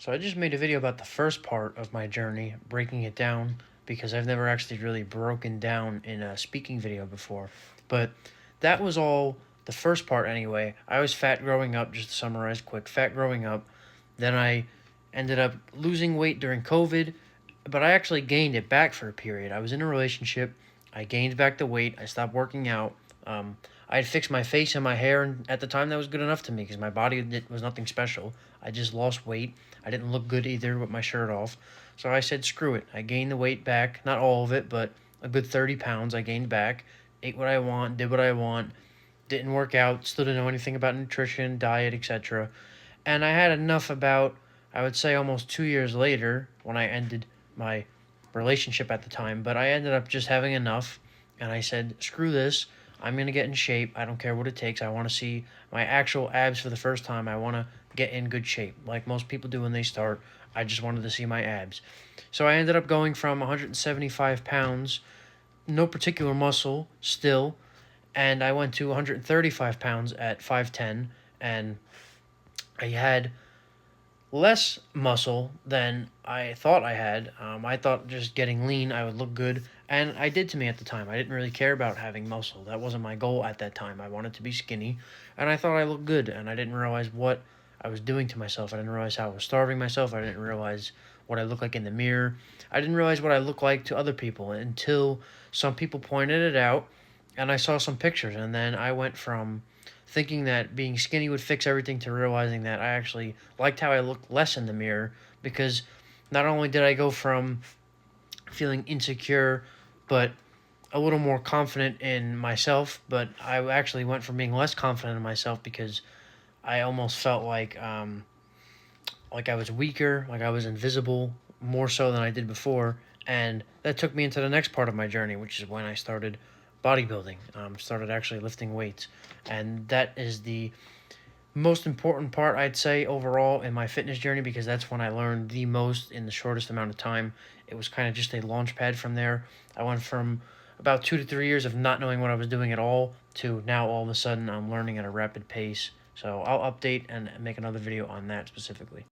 So I just made a video about the first part of my journey, breaking it down, because I've never actually really broken down in a speaking video before. But that was all the first part anyway. I was fat growing up, just to summarize quick, fat growing up. Then I ended up losing weight during COVID, but I actually gained it back for a period. I was in a relationship. I gained back the weight. I stopped working out. I had fixed my face and my hair, and at the time that was good enough to me because my body was nothing special. I just lost weight. I didn't look good either with my shirt off. So I said, screw it. I gained the weight back. Not all of it, but a good 30 pounds I gained back. Ate what I want, did what I want. Didn't work out, still didn't know anything about nutrition, diet, etc. And I had enough about, I would say almost 2 years later when I ended my relationship at the time, but I ended up just having enough. And I said, screw this. I'm going to get in shape. I don't care what it takes. I want to see my actual abs for the first time. I want to get in good shape, like most people do when they start. I just wanted to see my abs. So I ended up going from 175 pounds, no particular muscle still, and I went to 135 pounds at 5'10", and I had less muscle than I thought I had. I thought just getting lean, I would look good, and I did to me at the time. I didn't really care about having muscle. That wasn't my goal at that time. I wanted to be skinny, and I thought I looked good, and I didn't realize what I was doing to myself. I didn't realize how I was starving myself. I didn't realize what I looked like in the mirror. I didn't realize what I looked like to other people until some people pointed it out, and I saw some pictures, and then I went from thinking that being skinny would fix everything to realizing that I actually liked how I looked less in the mirror, because not only did I go from feeling insecure but a little more confident in myself, but I actually went from being less confident in myself because I almost felt like I was weaker, like I was invisible, more so than I did before. And that took me into the next part of my journey, which is when I started bodybuilding, started actually lifting weights. And that is the most important part, I'd say, overall in my fitness journey, because that's when I learned the most in the shortest amount of time. It was kind of just a launch pad from there. I went from about 2 to 3 years of not knowing what I was doing at all to now all of a sudden I'm learning at a rapid pace. So I'll update and make another video on that specifically.